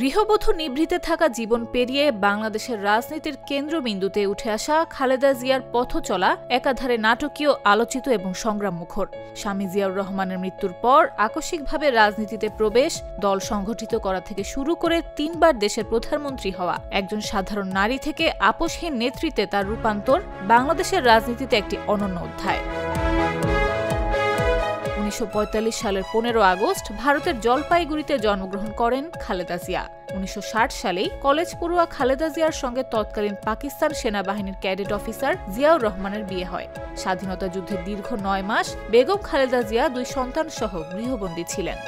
গৃহবধূ নিভৃতে থাকা জীবন পেরিয়ে বাংলাদেশের রাজনীতির কেন্দ্রবিন্দুতে উঠে আসা খালেদা জিয়ার পথ চলা একাধারে নাটকীয়, আলোচিত এবং সংগ্রামমুখর। স্বামী জিয়াউর রহমানের মৃত্যুর পর আকস্মিকভাবে রাজনীতিতে প্রবেশ, দল সংগঠিত করা থেকে শুরু করে ৩ বার দেশের প্রধানমন্ত্রী হওয়া, একজন সাধারণ নারী থেকে আপোষহীন নেতৃত্বে তার রূপান্তর বাংলাদেশের রাজনীতিতে একটি অনন্য অধ্যায়। ১৯৪৫ সালের ১৫ আগস্ট ভারতের জলপাইগুড়িতে জন্মগ্রহণ করেন খালেদা জিয়া। ১৯৬০ সালেই কলেজ পড়ুয়া খালেদা জিয়ার সঙ্গে তৎকালীন পাকিস্তান সেনাবাহিনীর ক্যাডেট অফিসার জিয়াউর রহমানের বিয়ে হয়। স্বাধীনতা যুদ্ধের দীর্ঘ ৯ মাস বেগম খালেদা জিয়া ২ সন্তানসহ গৃহবন্দী ছিলেন।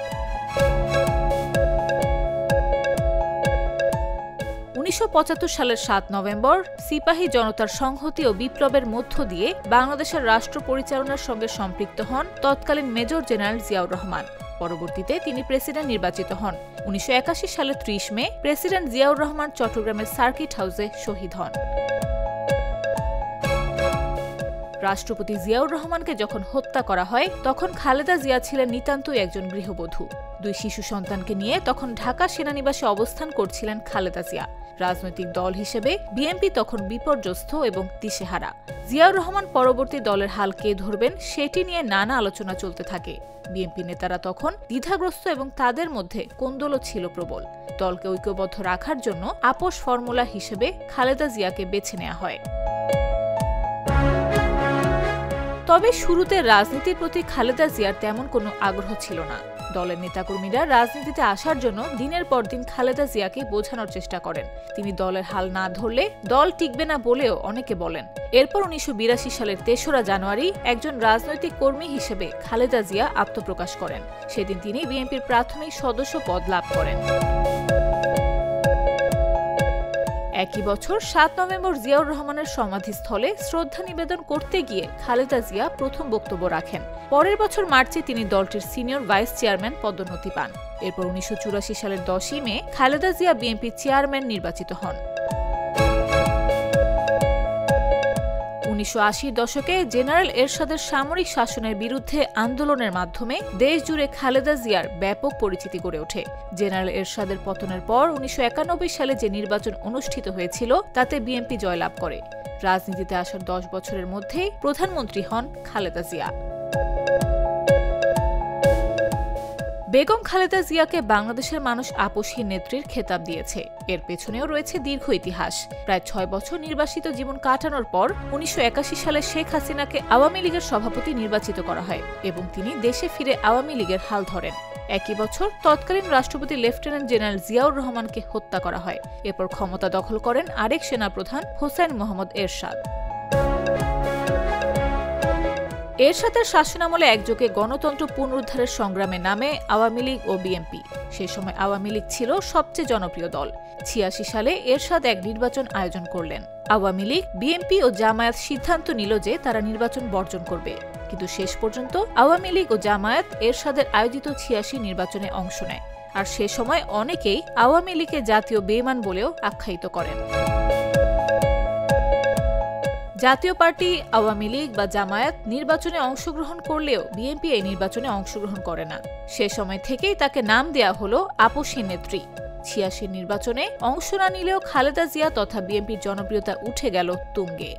১৯৭৫ সালের ৭ নভেম্বর সিপাহী জনতার সংহতি ও বিপ্লবের মধ্য দিয়ে বাংলাদেশের রাষ্ট্র পরিচালনার সঙ্গে সম্পৃক্ত হন তৎকালীন মেজর জেনারেল জিয়াউর রহমান। পরবর্তীতে তিনি প্রেসিডেন্ট নির্বাচিত হন। ১৯৮১ সালের ৩০ মে প্রেসিডেন্ট জিয়াউর রহমান চট্টগ্রামের সার্কিট হাউসে শহীদ হন। রাষ্ট্রপতি জিয়াউর রহমানকে যখন হত্যা করা হয়, তখন খালেদা জিয়া ছিলেন নিতান্তই একজন গৃহবধূ। ২ শিশু সন্তানকে নিয়ে তখন ঢাকা সেনানিবাসে অবস্থান করছিলেন খালেদা জিয়া। রাজনৈতিক দল হিসেবে বিএনপি তখন বিপর্যস্ত এবং দিশেহারা। জিয়াউর রহমান পরবর্তী দলের হাল কে ধরবেন সেটি নিয়ে নানা আলোচনা চলতে থাকে। বিএনপি নেতারা তখন দ্বিধাগ্রস্ত এবং তাদের মধ্যে কোন্দলও ছিল প্রবল। দলকে ঐক্যবদ্ধ রাখার জন্য আপোষ ফর্মুলা হিসেবে খালেদা জিয়াকে বেছে নেওয়া হয়। তবে শুরুতে রাজনীতির প্রতি খালেদা জিয়ার তেমন কোনো আগ্রহ ছিল না। দলের নেতাকর্মীরা রাজনীতিতে আসার জন্য দিনের পর দিন খালেদা জিয়াকে বোঝানোর চেষ্টা করেন। তিনি দলের হাল না ধরলে দল টিকবে না বলেও অনেকে বলেন। এরপর ১৯৮২ সালের ৩রা জানুয়ারি একজন রাজনৈতিক কর্মী হিসেবে খালেদা জিয়া আত্মপ্রকাশ করেন। সেদিন তিনি বিএনপির প্রাথমিক সদস্য পদ লাভ করেন। একই বছর ৭ নভেম্বর জিয়াউর রহমানের সমাধিস্থলে শ্রদ্ধা নিবেদন করতে গিয়ে খালেদা জিয়া প্রথম বক্তব্য রাখেন। পরের বছর মার্চে তিনি দলটির সিনিয়র ভাইস চেয়ারম্যান পদোন্নতি পান। এরপর ১৯৮৪ সালের ১০ই মে খালেদা জিয়া বিএনপির চেয়ারম্যান নির্বাচিত হন। ১৯৮০ দশকে জেনারেল এরশাদের সামরিক শাসনের বিরুদ্ধে আন্দোলনের মাধ্যমে দেশ জুড়ে খালেদা জিয়ার ব্যাপক পরিচিতি গড়ে ওঠে। জেনারেল এরশাদের পতনের পর ১৯৯১ সালে যে নির্বাচন অনুষ্ঠিত হয়েছিল তাতে বিএনপি জয়লাভ করে। রাজনীতিতে আসার ১০ বছরের মধ্যেই প্রধানমন্ত্রী হন খালেদা জিয়া। বেগম খালেদা জিয়াকে বাংলাদেশের মানুষ আপোষহীন নেত্রীর খেতাব দিয়েছে। এর পেছনেও রয়েছে দীর্ঘ ইতিহাস। প্রায় ৬ বছর নির্বাসিত জীবন কাটানোর পর ১৯৮১ সালে শেখ হাসিনাকে আওয়ামী লীগের সভাপতি নির্বাচিত করা হয় এবং তিনি দেশে ফিরে আওয়ামী লীগের হাল ধরেন। একই বছর তৎকালীন রাষ্ট্রপতি লেফটেন্যান্ট জেনারেল জিয়াউর রহমানকে হত্যা করা হয়। এরপর ক্ষমতা দখল করেন আরেক সেনাপ্রধান হোসেন মোহাম্মদ এরশাদ। এরশাদের শাসনামলে একযোগে গণতন্ত্র পুনরুদ্ধারের সংগ্রামে নামে আওয়ামী লীগ ও বিএনপি। সে সময় আওয়ামী লীগ ছিল সবচেয়ে জনপ্রিয় দল। ৮৬ সালে এরশাদ এক নির্বাচন আয়োজন করলেন। আওয়ামী লীগ, বিএনপি ও জামায়াত সিদ্ধান্ত নিল যে তারা নির্বাচন বর্জন করবে। কিন্তু শেষ পর্যন্ত আওয়ামী লীগ ও জামায়াত এরশাদের আয়োজিত ৮৬ নির্বাচনে অংশ নেয়। আর সে সময় অনেকেই আওয়ামী লীগকে জাতীয় বেঈমান বলেও আখ্যায়িত করেন। জাতীয় পার্টি, আওয়ামী লীগ বা জামায়াত নির্বাচনে অংশগ্রহণ করলেও বিএনপি এই নির্বাচনে অংশগ্রহণ করে না। সে সময় থেকেই তাকে নাম দেয়া হলো আপোষহীন নেত্রী। ৮৬ নির্বাচনে অংশ না নিলেও খালেদা জিয়া তথা বিএনপির জনপ্রিয়তা উঠে গেল তুঙ্গে।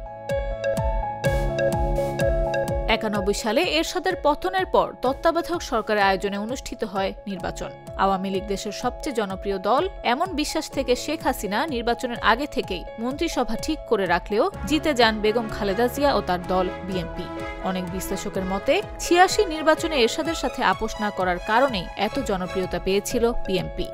৯১ সালে এরশাদের পতনের পর তত্ত্বাবধায়ক সরকারের আয়োজনে অনুষ্ঠিত হয় নির্বাচন। আওয়ামী লীগ দেশের সবচেয়ে জনপ্রিয় দল এমন বিশ্বাস থেকে শেখ হাসিনা নির্বাচনের আগে থেকেই মন্ত্রিসভা ঠিক করে রাখলেও জিতে যান বেগম খালেদা জিয়া ও তার দল বিএনপি। অনেক বিশ্লেষকের মতে ৮৬ নির্বাচনে এরশাদের সাথে আপোষ না করার কারণেই এত জনপ্রিয়তা পেয়েছিল বিএনপি।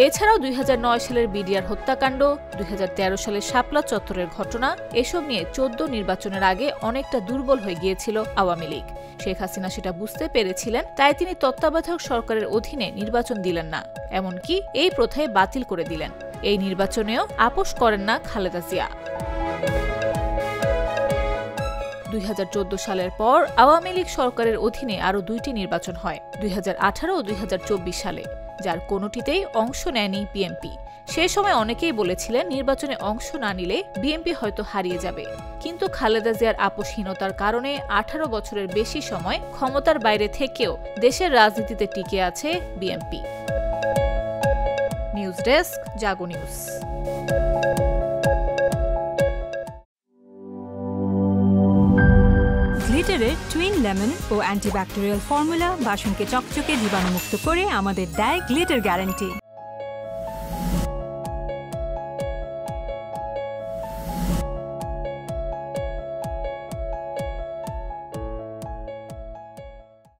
এছাড়াও ২০০৯ সালের বিডিআর হত্যাকাণ্ড, ২০১৩ সালের শাপলা চত্বরের ঘটনা, এসব নিয়ে ১৪ নির্বাচনের আগে অনেকটা দুর্বল হয়ে গিয়েছিল আওয়ামী লীগ। শেখ হাসিনা সেটা বুঝতে পেরেছিলেন, তাই তিনি তত্ত্বাবধায়ক সরকারের অধীনে নির্বাচন দিলেন না, এমনকি এই প্রথায় বাতিল করে দিলেন। এই নির্বাচনেও আপোষ করেন না খালেদা জিয়া। 2014 সালের পর আওয়ামী লীগ সরকারের অধীনে আরও 2টি নির্বাচন হয় 2018 ও 2024 সালে, যার কোনোটিতেই অংশ নেয়নি বিএনপি। সে সময় অনেকেই বলেছিলেন নির্বাচনে অংশ না নিলে বিএনপি হয়তো হারিয়ে যাবে, কিন্তু খালেদা জিয়ার আপোষহীনতার কারণে 18 বছরের বেশি সময় ক্ষমতার বাইরে থেকেও দেশের রাজনীতিতে টিকে আছে বিএনপি। নিউজ ডেস্ক, জাগো নিউজ। গ্লিটারের টুইন লেমন ও অ্যান্টিব্যাকটেরিয়াল ফর্মুলা বাসনকে চকচকে জীবাণুমুক্ত করে আমাদের দেয় গ্লিটার গ্যারান্টি।